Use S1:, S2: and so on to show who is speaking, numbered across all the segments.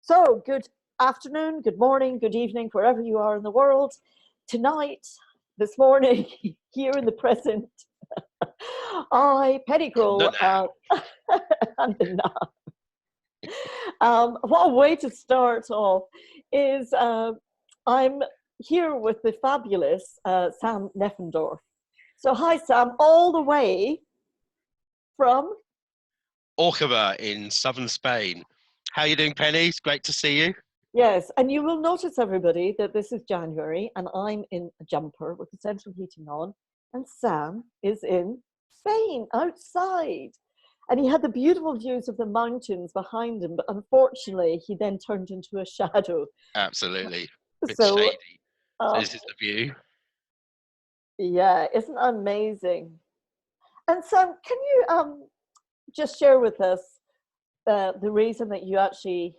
S1: So, good afternoon, good morning, good evening, wherever you are in the world. Tonight, this morning, here in the present, I, Penny
S2: No,
S1: Kroll,
S2: no.
S1: and the now. What a way to start off is I'm here with the fabulous Sam Neffendorf. So, hi, Sam, all the way from.
S2: Orcava in southern Spain. How are you doing, Penny? It's great to see you.
S1: Yes, and you will notice, everybody, that this is January and I'm in a jumper with the central heating on, and Sam is in Spain, outside. And he had the beautiful views of the mountains behind him, but unfortunately, he then turned into a shadow.
S2: Absolutely. Bit
S1: So,
S2: shady. So
S1: um,
S2: this is the view.
S1: yeah, isn't that amazing? And Sam, can you just share with us the reason that you actually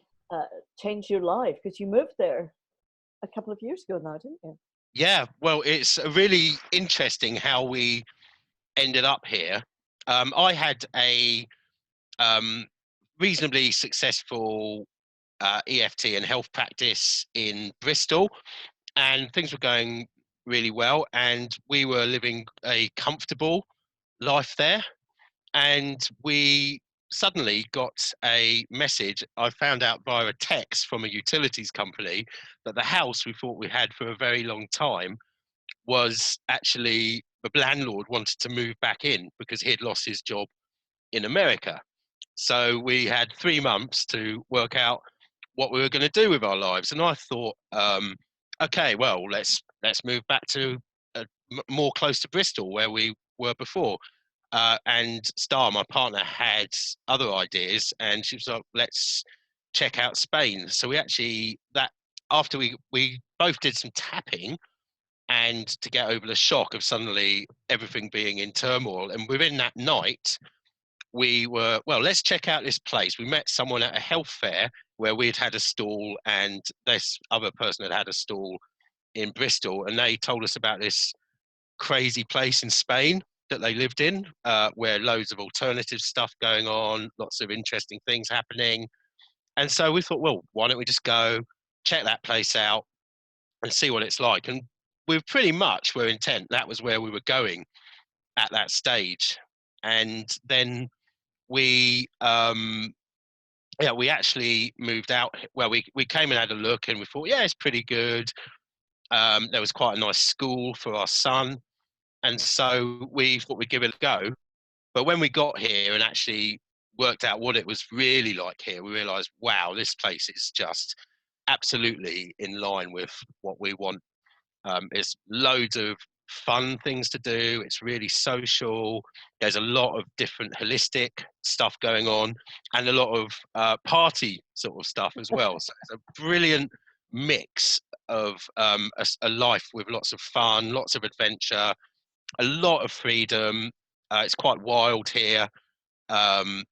S1: changed your life? Because you moved there a couple of years ago now, didn't you?
S2: Yeah, well, it's really interesting how we ended up here. I had a um, reasonably successful EFT and health practice in Bristol, and things were going really well, and we were living a comfortable life there. And we suddenly got a message. I found out via a text from a utilities company that the house we thought we had for a very long time was actually the landlord wanted to move back in because he had lost his job in America. So we had 3 months to work out what we were going to do with our lives. And I thought, okay, well, let's move back to more close to Bristol where we were before. And Star, my partner, had other ideas, and she was like, "Let's check out Spain." So we actually that after we both did some tapping, and to get over the shock of suddenly everything being in turmoil, and within that night, we were, well, let's check out this place. We met someone at a health fair where we'd had a stall, and this other person had had a stall in Bristol, and they told us about this crazy place in Spain that they lived in, where loads of alternative stuff going on, lots of interesting things happening. And so we thought, well, why don't we just go check that place out and see what it's like? And we pretty much were intent. That was where we were going at that stage. And then we, yeah, we actually moved out. Well, we came and had a look, and we thought, yeah, it's pretty good. There was quite a nice school for our son. And so we thought we'd give it a go. But when we got here and actually worked out what it was really like here, we realized, wow, this place is just absolutely in line with what we want. There's loads of fun things to do. It's really social. There's a lot of different holistic stuff going on, and a lot of party sort of stuff as well. So it's a brilliant mix of a life with lots of fun, lots of adventure, a lot of freedom. It's quite wild here. Um,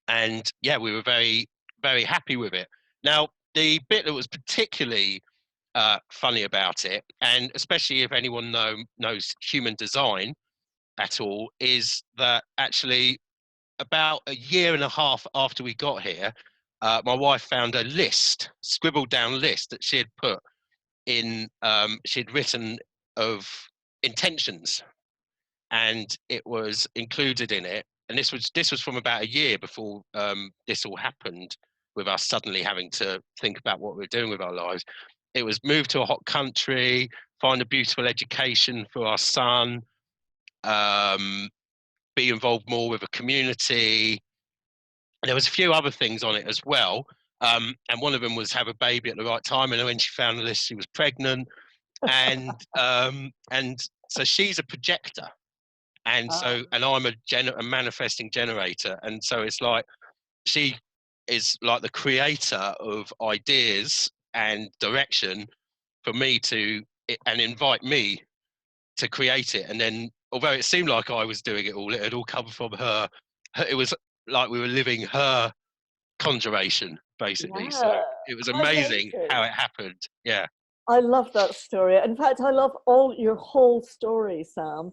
S2: and yeah, we were very, very happy with it. Now, the bit that was particularly funny about it, and especially if anyone knows human design at all, is that actually about a year and a half after we got here, my wife found a list, scribbled down list that she had put in, she'd written of intentions, and it was included in it. And this was from about a year before this all happened, with us suddenly having to think about what we're doing with our lives. It was move to a hot country, find a beautiful education for our son, um, be involved more with a community. And there was a few other things on it as well. And one of them was have a baby at the right time. And when she found the list, she was pregnant. And so she's a projector. And
S1: Ah,
S2: so, and I'm a manifesting generator. And so it's like, she is like the creator of ideas and direction for me to, and invite me to create it. And then, although it seemed like I was doing it all, it had all come from her. It was like we were living her conjuration, basically. So
S1: yeah,
S2: it was
S1: how
S2: amazing
S1: amazing.
S2: how it happened. Yeah.
S1: I love that story. In fact, I love all your whole story, Sam,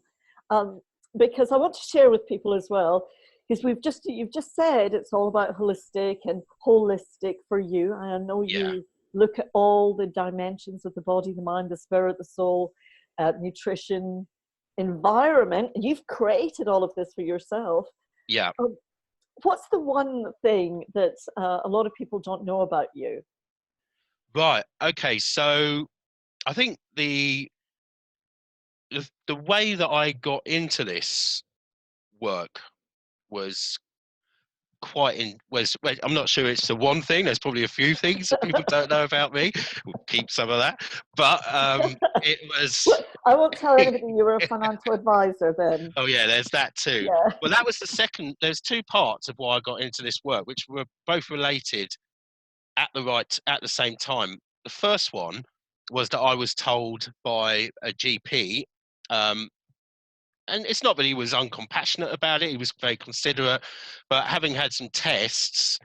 S1: um, because I want to share with people as well. because you've just said it's all about holistic and holistic for you. And I know
S2: Yeah,
S1: you look at all the dimensions of the body, the mind, the spirit, the soul, nutrition, environment, and you've created all of this for yourself.
S2: yeah.
S1: Um, what's the one thing that a lot of people don't know about you?
S2: Right. Okay. So I think the way that I got into this work was well, I'm not sure it's the one thing. There's probably a few things that people don't know about me. We'll keep some of that. But it was.
S1: Well, I won't tell anybody you were a financial advisor then.
S2: Oh yeah, there's that too.
S1: Yeah.
S2: Well, that was the second. There's two parts of why I got into this work, which were both related at the same time. The first one was that I was told by a GP, um, and it's not that he was uncompassionate about it. He was very considerate, but having had some tests,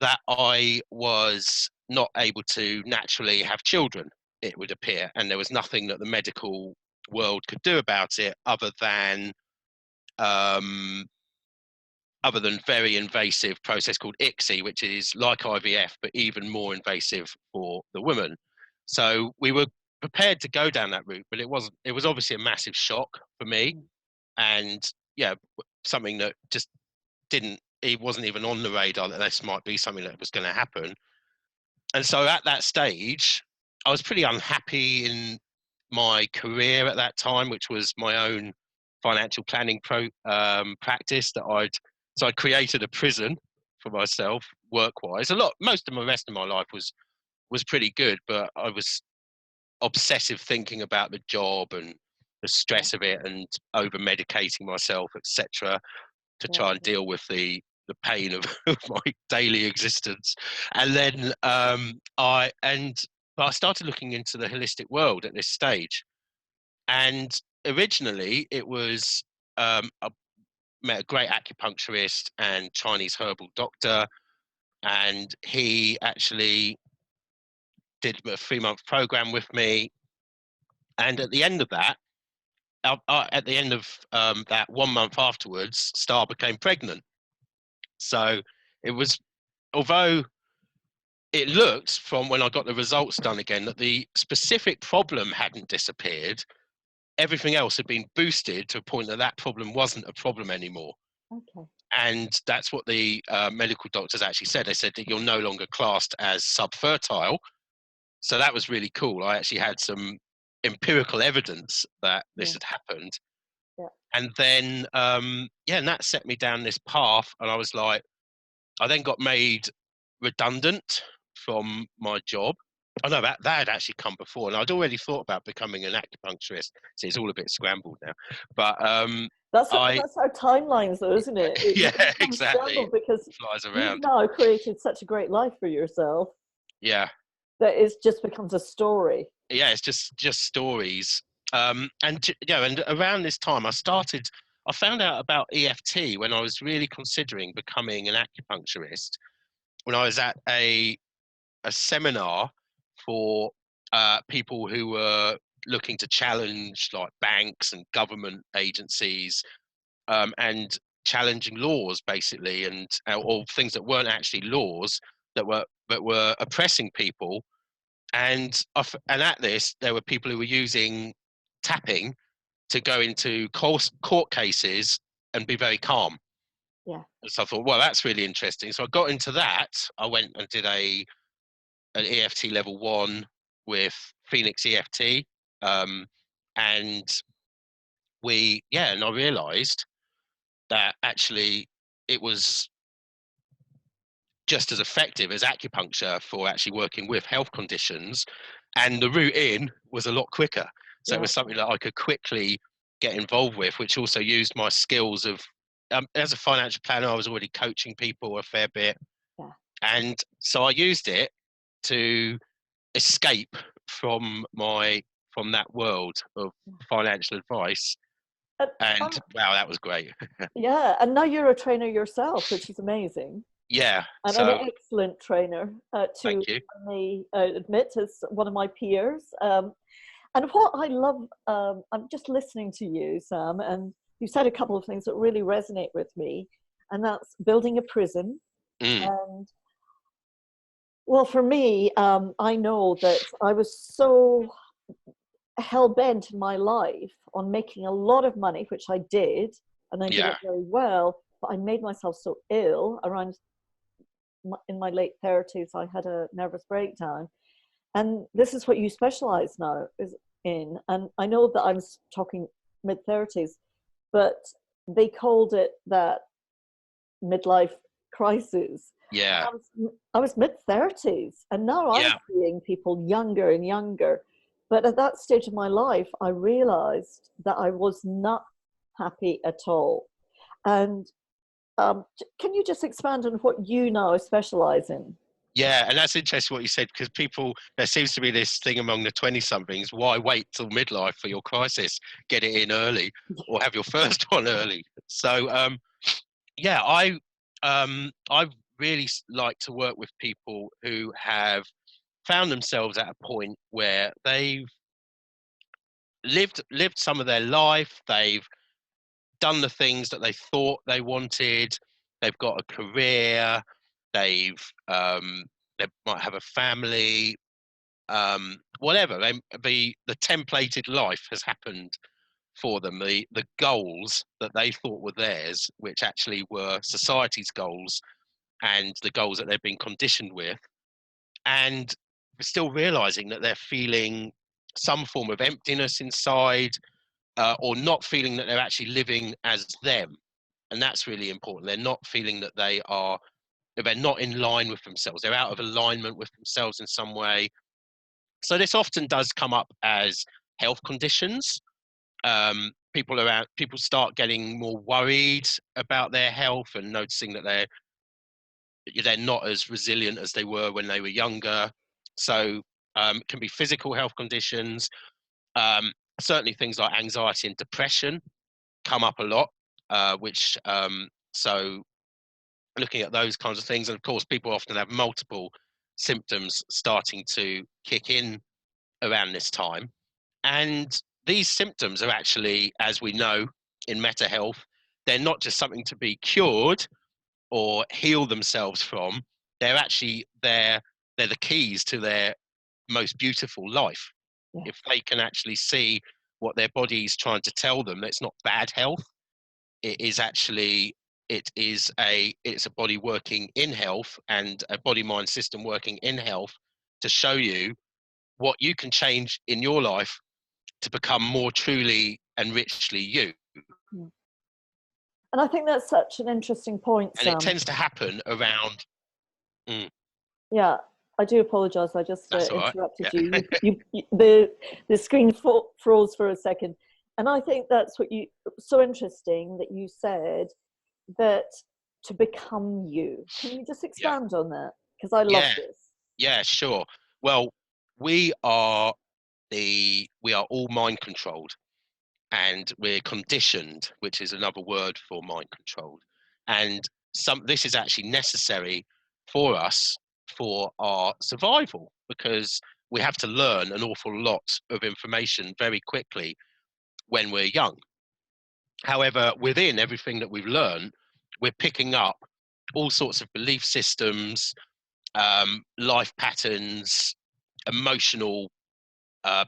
S2: that I was not able to naturally have children, it would appear, and there was nothing that the medical world could do about it um, other than very invasive process called ICSI, which is like IVF but even more invasive for the woman. So we were prepared to go down that route, but it wasn't. It was obviously a massive shock for me, and yeah, something that just didn't. It wasn't even on the radar that this might be something that was going to happen. And so at that stage, I was pretty unhappy in my career at that time, which was my own financial planning practice that I'd created a prison for myself work-wise. Most of the rest of my life was pretty good, but I was obsessive thinking about the job and the
S1: Yeah,
S2: stress of it and over medicating myself, etc., to
S1: yeah,
S2: try and deal with the pain of, of my daily existence. And then but I started looking into the holistic world at this stage. And originally it was I met a great acupuncturist and Chinese herbal doctor, and he actually did a 3-month program with me. And at the end of that, at the end of that 1 month afterwards, Star became pregnant. So it was, although it looked from when I got the results done again that the specific problem hadn't disappeared, everything else had been boosted to a point that that problem wasn't a problem anymore.
S1: okay.
S2: And that's what the medical doctors actually said. They said that you're no longer classed as subfertile. So that was really cool. I actually had some empirical evidence that this
S1: Yeah,
S2: had happened.
S1: yeah,
S2: And then, and that set me down this path. And I was like, I then got made redundant from my job. Oh no, that had actually come before, and I'd already thought about becoming an acupuncturist. So it's all a bit scrambled now. But I,
S1: that's our timelines, though, isn't it?
S2: yeah,
S1: It becomes
S2: exactly,
S1: scrambled because
S2: flies
S1: you've
S2: around.
S1: now created such a great life for yourself
S2: Yeah,
S1: that it just becomes a story.
S2: yeah, it's just stories. And around this time, I found out about EFT when I was really considering becoming an acupuncturist. When I was at a seminar for people who were looking to challenge like banks and government agencies, and challenging laws basically, and or things that weren't actually laws that were oppressing people. And at this, there were people who were using tapping to go into court cases and be very calm.
S1: Yeah,
S2: And so I thought, well, that's really interesting. So I got into that. I went and did an EFT level 1 with Phoenix EFT, and and I realised that actually it was just as effective as acupuncture for actually working with health conditions, and the route in was a lot quicker. So it
S1: yeah,
S2: was something that I could quickly get involved with, which also used my skills of as a financial planner. I was already coaching people a fair bit,
S1: yeah.
S2: and so I used it to escape from that world of
S1: Yeah.
S2: financial advice.
S1: And,
S2: And
S1: um,
S2: wow, that was great.
S1: yeah, and now you're a trainer yourself, which is amazing,
S2: Yeah,
S1: and an
S2: so
S1: excellent trainer
S2: thank
S1: to
S2: you.
S1: me admit as one of my peers. And what I love, I'm just listening to you, Sam, and you said a couple of things that really resonate with me, and that's building a prison. And well, for me, I know that I was so hell-bent in my life on making a lot of money, which I did, and I did it very well, but I made myself so ill around in my late 30s. I had a nervous breakdown, and this is what you specialize now is in. And I know that I was talking mid-30s, but they called it that midlife crisis.
S2: Yeah.
S1: I was mid-30s, and now I'm seeing people younger and younger. But at that stage of my life, I realized that I was not happy at all. And can you just expand on what you now specialize in?
S2: Yeah, and that's interesting what you said, because there seems to be this thing among the 20-somethings, why wait till midlife for your crisis? Get it in early, or have your first one early. So, yeah, I really like to work with people who have found themselves at a point where they've lived some of their life, they've done the things that they thought they wanted, they've got a career, they might have a family, whatever. The templated life has happened for them. The goals that they thought were theirs, which actually were society's goals and the goals that they've been conditioned with, and still realizing that they're feeling some form of emptiness inside, or not feeling that they're actually living as them. And that's really important. They're not feeling that they're not in line with themselves. They're out of alignment with themselves in some way. So this often does come up as health conditions. People start getting more worried about their health and noticing that they're not as resilient as they were when they were younger. So it can be physical health conditions. Certainly things like anxiety and depression come up a lot, so looking at those kinds of things. And of course, people often have multiple symptoms starting to kick in around this time. And these symptoms are actually, as we know in meta health, they're not just something to be cured or heal themselves from. They're the keys to their most beautiful life.
S1: Yeah.
S2: If they can actually see what their body's trying to tell them, it's not bad health. It is actually it's a body working in health, and a body mind system working in health to show you what you can change in your life to become more truly and richly you.
S1: And I think that's such an interesting point,
S2: And it
S1: Sam.
S2: tends to happen around.
S1: Yeah, I do apologize. I just
S2: That's all right.
S1: interrupted
S2: Yeah.
S1: the screen froze for a second. And I think that's what so interesting that you said that to become you. Can you just
S2: Yeah.
S1: expand on that? Because I love
S2: Yeah.
S1: this.
S2: Yeah, sure. Well, we are all mind controlled, and we're conditioned, which is another word for mind controlled. And this is actually necessary for us for our survival, because we have to learn an awful lot of information very quickly when we're young. However, within everything that we've learned, we're picking up all sorts of belief systems, life patterns, emotional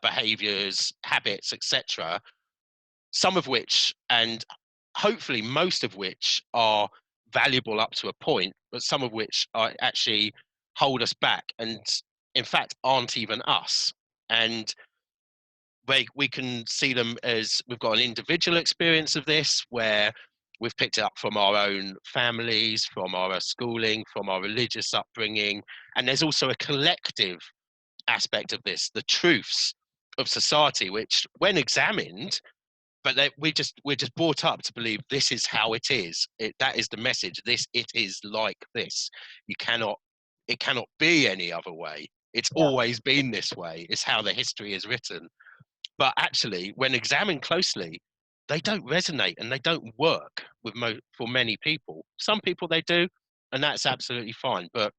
S2: behaviors, habits, etc. Some of which, and hopefully most of which, are valuable up to a point, but some of which are actually hold us back, and in fact aren't even us. And we can see them as we've got an individual experience of this, where we've picked it up from our own families, from our schooling, from our religious upbringing. And there's also a collective aspect of this, the truths of society, which when examined, we're just brought up to believe this is how it is. That is the message. It is like this. It cannot be any other way. It's
S1: Yeah.
S2: always been this way. It's how the history is written. But actually, when examined closely, they don't resonate and they don't work for many people. Some people they do, and that's absolutely fine. But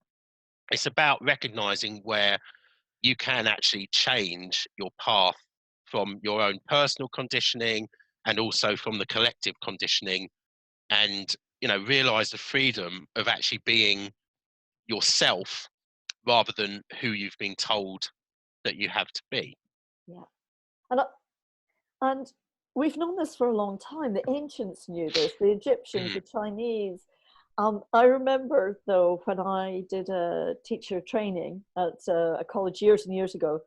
S2: it's about recognizing where you can actually change your path from your own personal conditioning and also from the collective conditioning, and realize the freedom of actually being yourself rather than who you've been told that you have to be.
S1: Yeah. And and we've known this for a long time. The ancients knew this, the Egyptians, the Chinese. I remember, though, when I did a teacher training at a college years and years ago,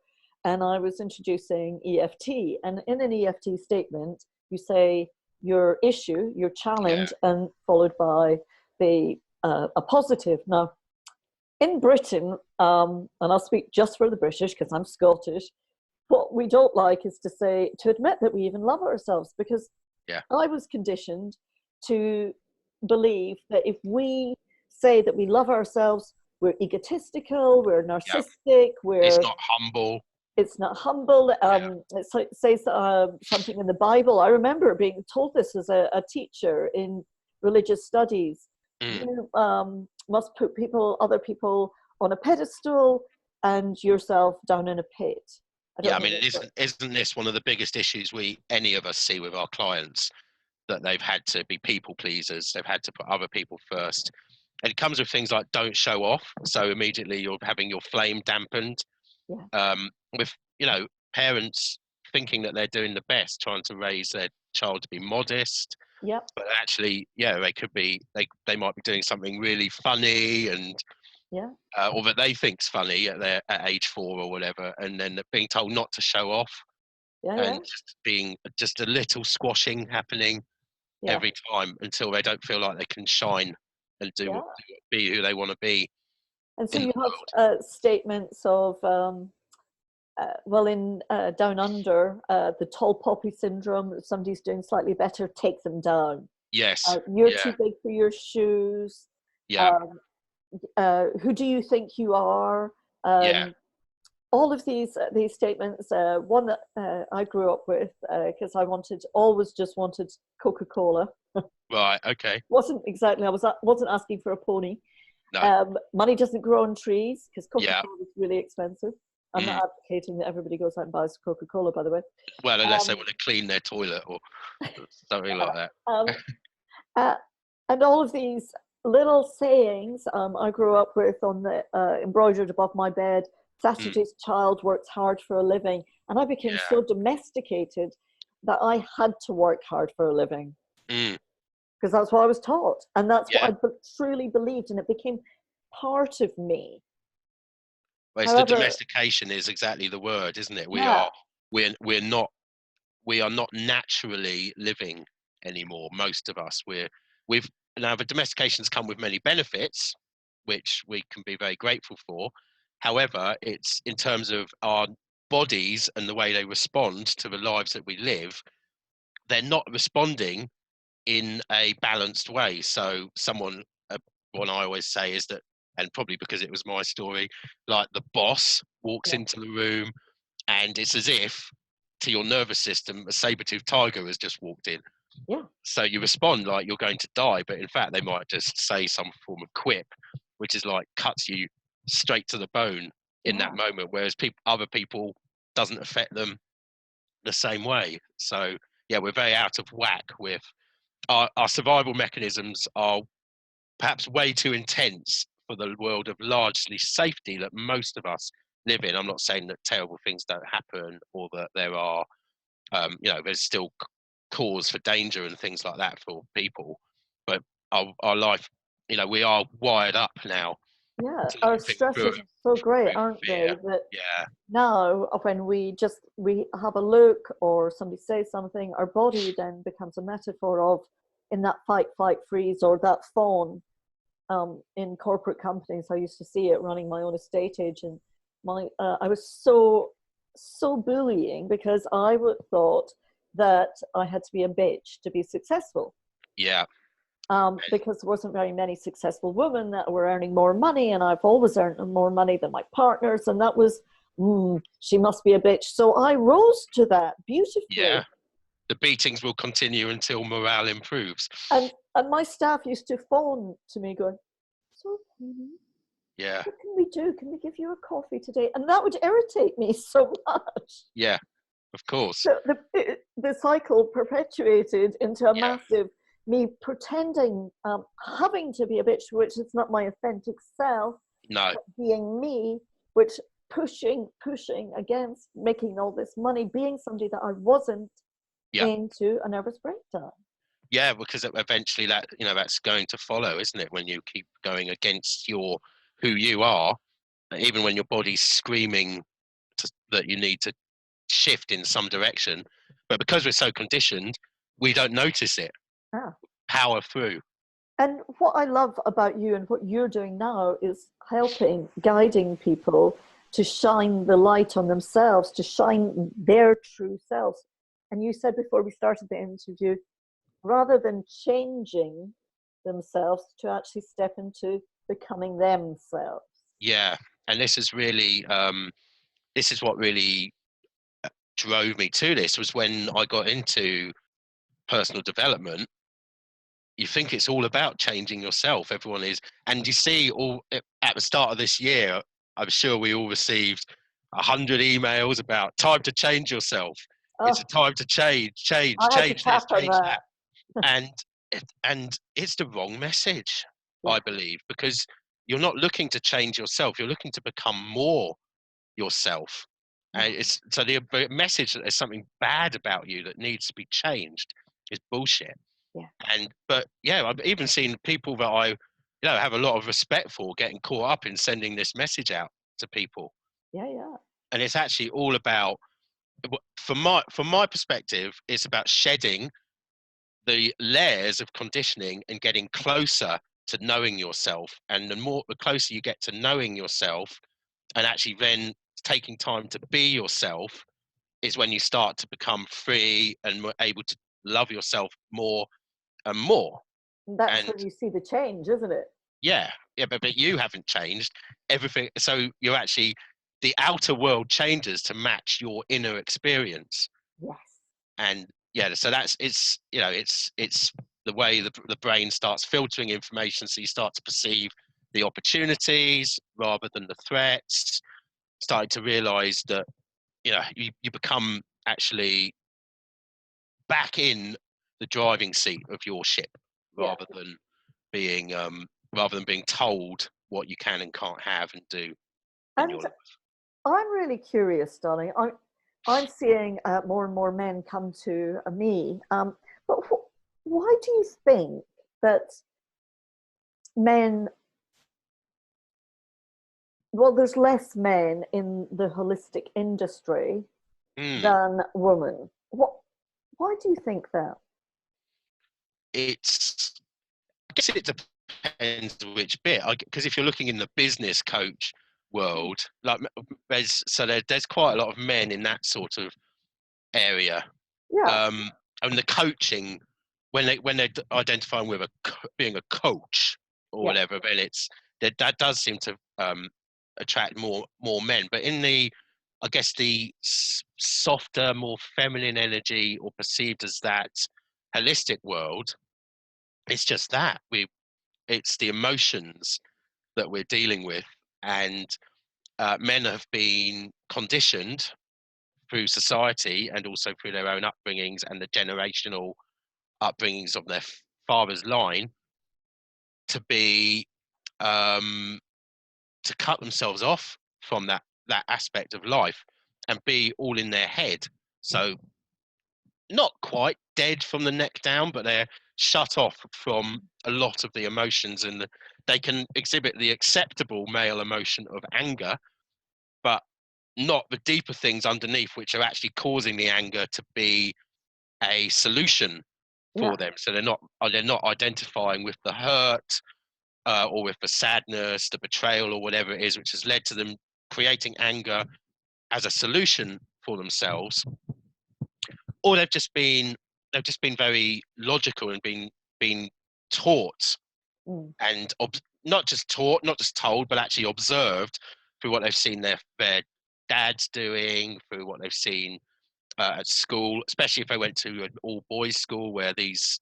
S1: and I was introducing EFT. And in an EFT statement, you say your issue, your challenge, and followed by a positive. Now, in Britain, and I'll speak just for the British because I'm Scottish, what we don't like is to admit that we even love ourselves, because I was conditioned to believe that if we say that we love ourselves, we're egotistical, we're narcissistic,
S2: it's not humble.
S1: It's not humble. It says something in the Bible. I remember being told this as a teacher in religious studies. You must put other people on a pedestal and yourself down in a pit.
S2: Isn't this one of the biggest issues any of us see with our clients, that they've had to be people pleasers, they've had to put other people first, and it comes with things like don't show off, so immediately you're having your flame dampened. With parents thinking that they're doing the best, trying to raise their child to be modest, but actually they might be doing something really funny and or that they think's funny at age 4 or whatever, and then being told not to show off, just being just a little squashing happening every time until they don't feel like they can shine and be who they want to be.
S1: And so you have statements of in Down Under, the tall poppy syndrome. If somebody's doing slightly better, take them down.
S2: Yes.
S1: You're too big for your shoes. Who do you think you are? All of these statements. One that I grew up with, because I always just wanted Coca-Cola.
S2: Right. Okay.
S1: I wasn't asking for a pony. No. Money doesn't grow on trees, because Coca-Cola is really expensive. I'm not advocating that everybody goes out and buys Coca-Cola, by the way.
S2: Well, unless they want to clean their toilet or something like that.
S1: And all of these little sayings I grew up with on the embroidered above my bed. Saturday's child works hard for a living. And I became so domesticated that I had to work hard for a living. Because that's what I was taught. And that's what I truly believed. And it became part of me.
S2: Well, the domestication is exactly the word, isn't it? We are not naturally living anymore. Most of us, now the domestication's come with many benefits, which we can be very grateful for. However, it's in terms of our bodies and the way they respond to the lives that we live, they're not responding in a balanced way. So one I always say is that, and probably because it was my story, like the boss walks into the room and it's as if to your nervous system a saber-toothed tiger has just walked in. So you respond like you're going to die, but in fact they might just say some form of quip, which is like cuts you straight to the bone in that moment, whereas other people doesn't affect them the same way. So we're very out of whack with our survival mechanisms are perhaps way too intense for the world of largely safety that most of us live in. I'm not saying that terrible things don't happen or that there are, there's still cause for danger and things like that for people, but our life, we are wired up now.
S1: Our stresses are so great, aren't they? That now when we have a look or somebody says something, our body then becomes a metaphor of in that fight, flight, freeze, or that fawn. In corporate companies, I used to see it running my own estate agent. I was so bullying because I thought that I had to be a bitch to be successful. Because there wasn't very many successful women that were earning more money, and I've always earned more money than my partners, and that was, she must be a bitch. So I rose to that beautifully.
S2: The beatings will continue until morale improves.
S1: And my staff used to phone to me going, so Penny, what can we do? Can we give you a coffee today? And that would irritate me so much.
S2: of course.
S1: So the cycle perpetuated into a
S2: Yeah.
S1: massive me pretending, having to be a bitch, which is not my authentic self,
S2: No.
S1: but being me, which pushing against making all this money, being somebody that I wasn't,
S2: Yeah.
S1: into a nervous breakdown.
S2: Yeah, because eventually that, that's going to follow, isn't it? When you keep going against who you are, even when your body's screaming that you need to shift in some direction, but because we're so conditioned, we don't notice it.
S1: Ah.
S2: Power through.
S1: And what I love about you and what you're doing now is helping, guiding people to shine the light on themselves, to shine their true selves. And you said before we started the interview, rather than changing themselves, to actually step into becoming themselves.
S2: Yeah, and this is what really drove me to this, was when I got into personal development. You think it's all about changing yourself. Everyone is, and you see all at the start of this year. I'm sure we all received 100 emails about time to change yourself. It's a
S1: Oh,
S2: time to
S1: I had to
S2: change this,
S1: tap on
S2: change that,
S1: that.
S2: and and it's the wrong message,
S1: Yeah,
S2: I believe, because you're not looking to change yourself. You're looking to become more yourself.
S1: yeah,
S2: It's so the message that there's something bad about you that needs to be changed is bullshit.
S1: yeah,
S2: But yeah, I've even seen people that I have a lot of respect for getting caught up in sending this message out to people,
S1: yeah, yeah.
S2: and it's actually all about, from my perspective, it's about shedding the layers of conditioning and getting closer to knowing yourself. And the closer you get to knowing yourself, and actually then taking time to be yourself, is when you start to become free and able to love yourself more and more.
S1: And that's
S2: And
S1: when you see the change, isn't it?
S2: yeah, but you haven't changed everything. So you're actually, the outer world changes to match your inner experience.
S1: Yes.
S2: And yeah, so it's the way the brain starts filtering information, so you start to perceive the opportunities rather than the threats, starting to realize that you become actually back in the driving seat of your ship,
S1: Yeah.
S2: rather than being told what you can and can't have and do in
S1: And
S2: your life.
S1: I'm really curious, darling. I'm seeing more and more men come to me. But why do you think that men, well, there's less men in the holistic industry
S2: Mm.
S1: than women? Why do you think that?
S2: It's I guess it depends which bit. Because if you're looking in the business coach world, like there's quite a lot of men in that sort of area.
S1: Yeah,
S2: And the coaching, when they're identifying with being a coach or
S1: yeah,
S2: whatever, then that does seem to attract more men. But in the, I guess, the softer, more feminine energy, or perceived as that, holistic world, it's just that it's the emotions that we're dealing with. And men have been conditioned through society and also through their own upbringings and the generational upbringings of their father's line, to be to cut themselves off from that aspect of life and be all in their head. So not quite dead from the neck down, but they're shut off from a lot of the emotions, and they can exhibit the acceptable male emotion of anger, but not the deeper things underneath, which are actually causing the anger to be a solution
S1: yeah.
S2: for them. So they're not identifying with the hurt, or with the sadness, the betrayal, or whatever it is, which has led to them creating anger as a solution for themselves. Or they've just been very logical and been taught,
S1: Mm.
S2: and not just taught, not just told, but actually observed through what they've seen their dads doing, through what they've seen at school, especially if they went to an all boys school where these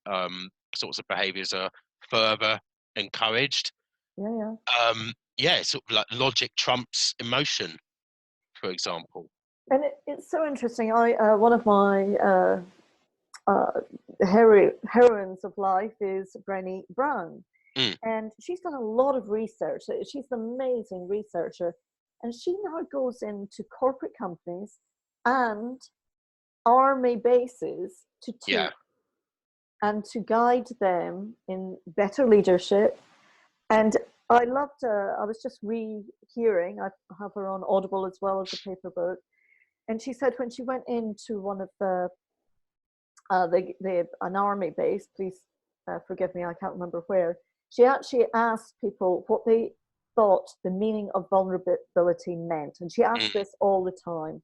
S2: sorts of behaviours are further encouraged.
S1: Yeah, yeah.
S2: Yeah, sort of like logic trumps emotion, for example.
S1: And it's so interesting. I one of my uh, heroines of life is Brené Brown,
S2: Mm,
S1: and she's done a lot of research. She's an amazing researcher, and she now goes into corporate companies and army bases to
S2: yeah.
S1: teach and to guide them in better leadership. And I loved. I was just rehearing. I have her on Audible as well as a paper book, and she said when she went into one of the an army base, please forgive me, I can't remember where. She actually asked people what they thought the meaning of vulnerability meant, and she asked
S2: Mm,
S1: this all the time,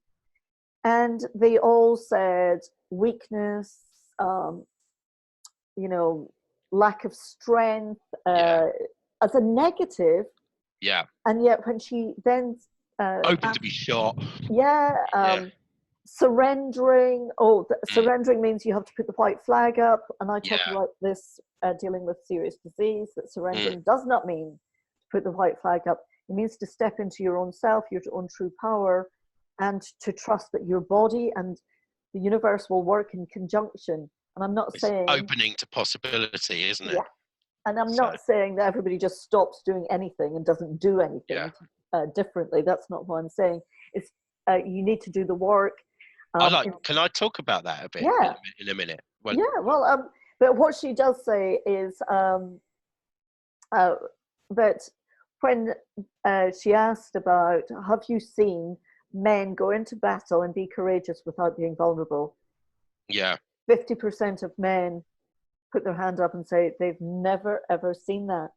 S1: and they all said weakness, um, you know, lack of strength
S2: yeah.
S1: as a negative,
S2: Yeah.
S1: and yet when she then
S2: Open to
S1: asked,
S2: be shot.
S1: yeah,
S2: Yeah.
S1: surrendering. Oh,
S2: Mm,
S1: surrendering means you have to put the white flag up. And I talk
S2: yeah.
S1: about this dealing with serious disease, that
S2: Mm,
S1: surrendering does not mean to put the white flag up. It means to step into your own self, your own true power, and to trust that your body and the universe will work in conjunction. And I'm not
S2: it's
S1: saying,
S2: opening to possibility, isn't it?
S1: yeah, and I'm
S2: So
S1: not saying that everybody just stops doing anything and doesn't do
S2: yeah.
S1: anything differently. That's not what I'm saying. It's you need to do the work.
S2: I like.
S1: In
S2: Can I talk about that a bit
S1: Yeah,
S2: in a minute? When
S1: yeah. Well, but what she does say is uh, that when she asked about, have you seen men go into battle and be courageous without being vulnerable?
S2: yeah.
S1: 50% of men put their hand up and say they've never ever seen that.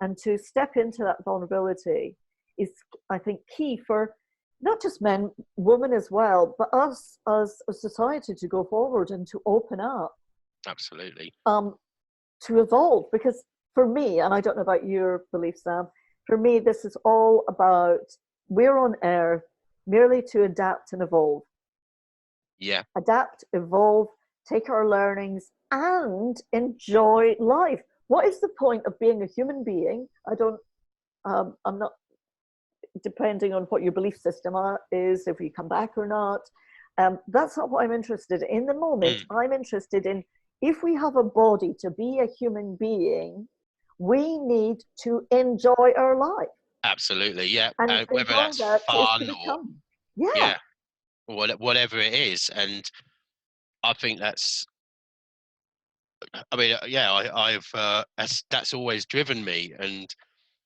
S1: And to step into that vulnerability is, I think, key for not just men, women as well, but us as a society to go forward and to open up,
S2: Absolutely.
S1: um, to evolve. Because for me, and I don't know about your belief, Sam, for me, this is all about we're on earth merely to adapt and evolve.
S2: Yeah.
S1: Adapt, evolve, take our learnings, and enjoy life. What is the point of being a human being? I'm not, depending on what your belief system is, if you come back or not. That's not what I'm interested in. In the moment,
S2: Mm,
S1: I'm interested in if we have a body to be a human being, we need to enjoy our life.
S2: absolutely. Yeah.
S1: And
S2: And whether
S1: enjoying
S2: that's
S1: that is to
S2: fun or
S1: become. Yeah,
S2: yeah, or whatever it is, and I think that's. I mean, yeah. I've that's always driven me, and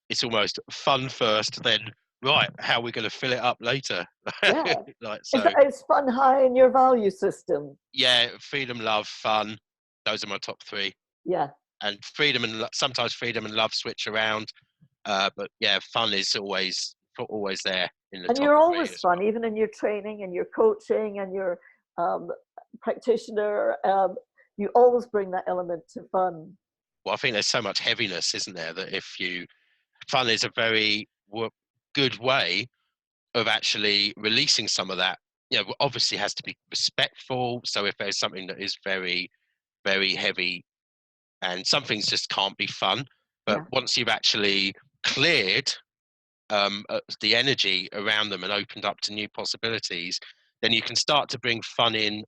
S2: it's almost fun first, then right. How are we going to fill it up later?
S1: yeah.
S2: Like
S1: It's,
S2: so.
S1: it's fun high in your value system.
S2: Yeah. Freedom, love, fun. Those are my top three.
S1: Yeah.
S2: And freedom and sometimes freedom and love switch around. But yeah, fun is always there in the
S1: And
S2: top
S1: you're
S2: three
S1: always
S2: as
S1: fun,
S2: well.
S1: even in your training and your coaching and your um, practitioner. You always bring that element to fun.
S2: Well, I think there's so much heaviness, isn't there, that if you fun is a very good way of actually releasing some of that. You know, obviously has to be respectful. So if there's something that is very, very heavy and some things just can't be fun, but
S1: Yeah,
S2: once you've actually cleared the energy around them and opened up to new possibilities, then you can start to bring fun in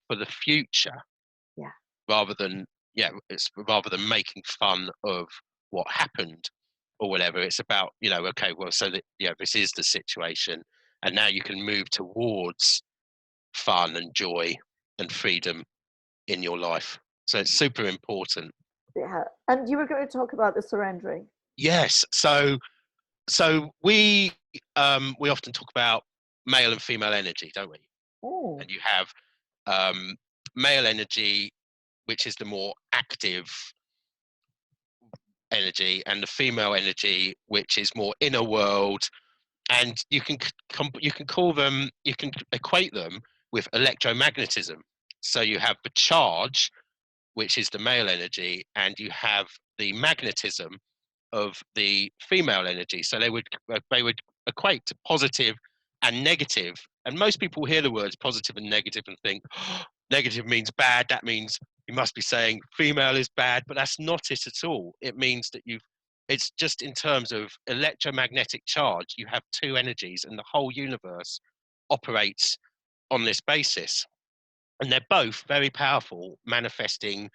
S2: for the future
S1: yeah,
S2: rather than yeah, it's rather than making fun of what happened or whatever. It's about okay, well, so that this is the situation, and now you can move towards fun and joy and freedom in your life. So it's super important.
S1: yeah. And you were going to talk about the surrendering.
S2: Yes. So we often talk about male and female energy, don't we?
S1: Oh,
S2: And you have um, male energy, which is the more active energy, and the female energy, which is more inner world. And you can call them, you can equate them with electromagnetism. So you have the charge, which is the male energy, and you have the magnetism of the female energy. So they would equate to positive and negative. And most people hear the words positive and negative and think, oh, negative means bad. That means you must be saying female is bad, but that's not it at all. It means that it's just in terms of electromagnetic charge, you have two energies and the whole universe operates on this basis. And they're both very powerful manifesting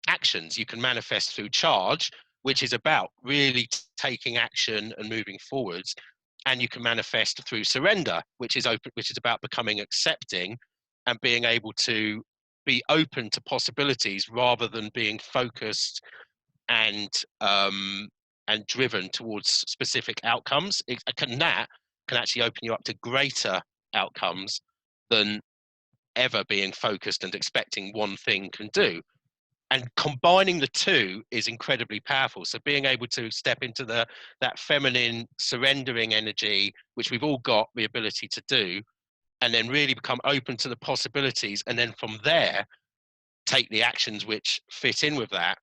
S2: actions. You can manifest through charge, which is about really taking action and moving forwards. And you can manifest through surrender, which is about becoming accepting and being able to be open to possibilities rather than being focused and driven towards specific outcomes. That can actually open you up to greater outcomes than ever being focused and expecting one thing can do. And combining the two is incredibly powerful. So being able to step into that feminine surrendering energy, which we've all got the ability to do, and then really become open to the possibilities, and then from there take the actions which fit in with that,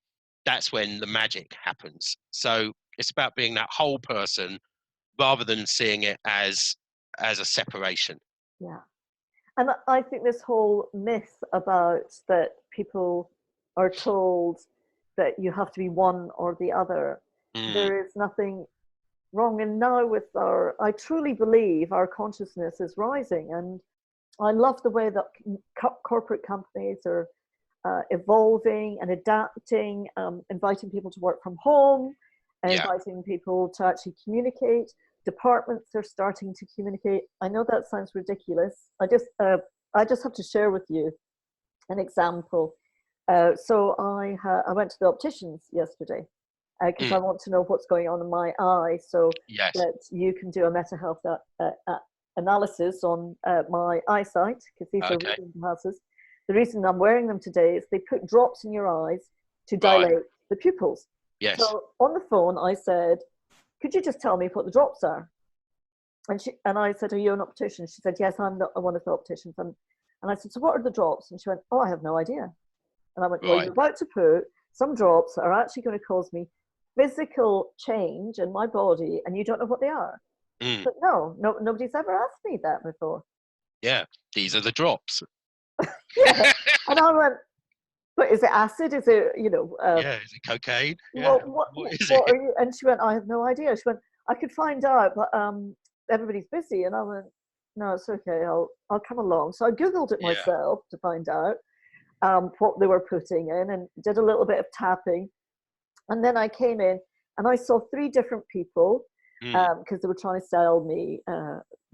S2: that's when the magic happens. So it's about being that whole person rather than seeing it as a separation.
S1: Yeah. And I think this whole myth about that people are told that you have to be one or the other, there is nothing wrong. And now with I truly believe our consciousness is rising. And I love the way that corporate companies are evolving and adapting, inviting people to work from home, inviting people to actually communicate. Departments are starting to communicate. I know that sounds ridiculous. I just have to share with you an example. So I went to the opticians yesterday because I want to know what's going on in my eye, so that you can do a mental health analysis on my eyesight, because these are reading glasses. The reason I'm wearing them today is they put drops in your eyes to dilate the pupils.
S2: Yes.
S1: So on the phone, I said, could you just tell me what the drops are? And I said, are you an optician? She said, yes, I'm one of the opticians. And I said, so what are the drops? And she went, oh, I have no idea. And I went, well, you're about to put some drops that are actually going to cause me physical change in my body, and you don't know what they are. But no, nobody's ever asked me that before.
S2: Yeah, these are the drops.
S1: Yeah. And I went, but is it acid? Is it,
S2: is it cocaine? Yeah.
S1: What is it? Are you? And she went, I have no idea. She went, I could find out, but everybody's busy. And I went, no, it's okay. I'll come along. So I Googled it myself to find out what they were putting in, and did a little bit of tapping. And then I came in and I saw 3 different people because they were trying to sell me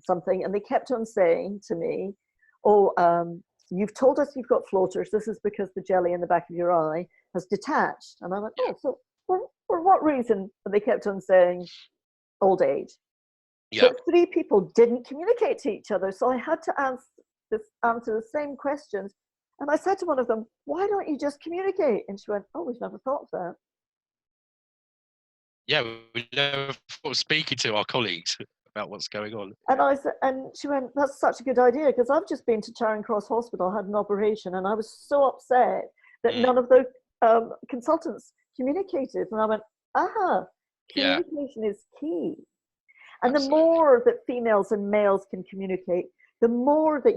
S1: something. And they kept on saying to me, oh, you've told us you've got floaters. This is because the jelly in the back of your eye has detached. And I went, oh, so for what reason? And they kept on saying old age. But 3 people didn't communicate to each other. So I had to answer the same questions. And I said to one of them, why don't you just communicate? And she went, oh, we've never thought of that.
S2: Yeah, we never thought of speaking to our colleagues about what's going on.
S1: And I said, and she went, that's such a good idea, because I've just been to Charing Cross Hospital, had an operation, and I was so upset that none of the consultants communicated. And I went, communication is key. And the more that females and males can communicate, the more that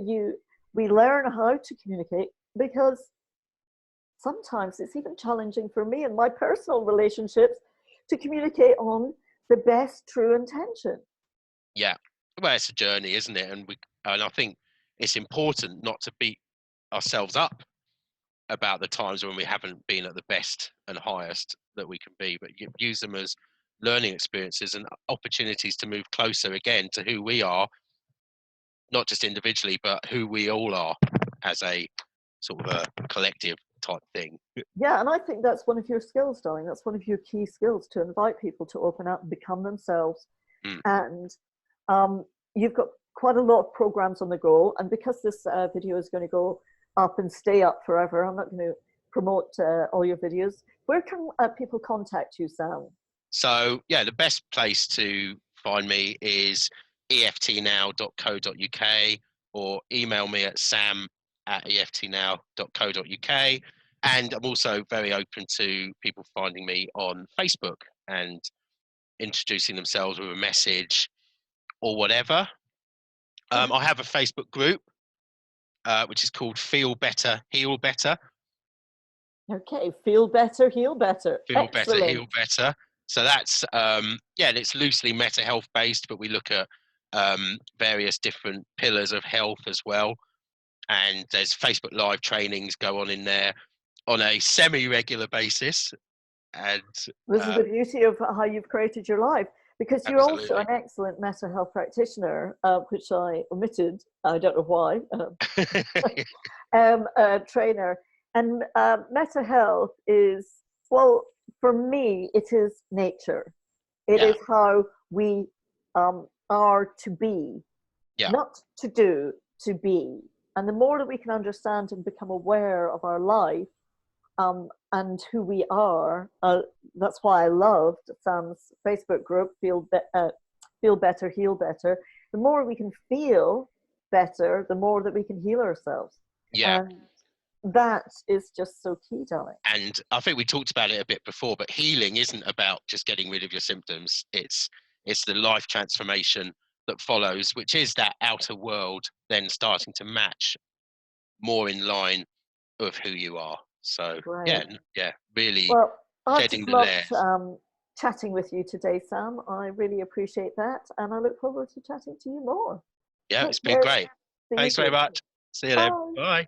S1: we learn how to communicate, because sometimes it's even challenging for me in my personal relationships to communicate on the best true intention.
S2: Yeah, well, it's a journey, isn't it? And I think it's important not to beat ourselves up about the times when we haven't been at the best and highest that we can be, but use them as learning experiences and opportunities to move closer again to who we are, not just individually, but who we all are as a sort of a collective type thing.
S1: Yeah, and I think that's one of your skills, darling. That's one of your key skills, to invite people to open up and become themselves. And you've got quite a lot of programs on the go. And because this video is going to go up and stay up forever, I'm not going to promote all your videos. Where can people contact you, Sam?
S2: So, yeah, the best place to find me is eftnow.co.uk, or email me at sam@eftnow.co.uk. And I'm also very open to people finding me on Facebook and introducing themselves with a message or whatever. I have a Facebook group, which is called Feel Better, Heal Better.
S1: Okay, Feel Better, Heal Better.
S2: Feel Better, Heal Better. So that's, and it's loosely mental health based, but we look at various different pillars of health as well. And there's Facebook Live trainings go on in there on a semi-regular basis. And
S1: this is the beauty of how you've created your life, because you're also
S2: absolutely.
S1: an excellent mental health practitioner, which I omitted. I don't know why. Trainer. And mental health is, well, for me, it is nature. It
S2: Yeah,
S1: is how we are to be,
S2: yeah,
S1: not to do, to be. And the more that we can understand and become aware of our life, and who we are, that's why I loved Sam's Facebook group, Feel Better, Heal Better. The more we can feel better, the more that we can heal ourselves.
S2: yeah.
S1: And that is just so key, darling.
S2: And I think we talked about it a bit before, but healing isn't about just getting rid of your symptoms. It's the life transformation that follows, which is that outer world then starting to match more in line of who you are. So
S1: Great.
S2: yeah, really
S1: Well, I've
S2: shedding
S1: just
S2: the
S1: loved
S2: layers.
S1: chatting with you today, Sam. I really appreciate that. And I look forward to chatting to you more.
S2: Yeah,
S1: Take
S2: it's been
S1: care.
S2: great.
S1: See you
S2: Thanks very
S1: soon.
S2: much. See you then.
S1: Bye.
S2: Bye.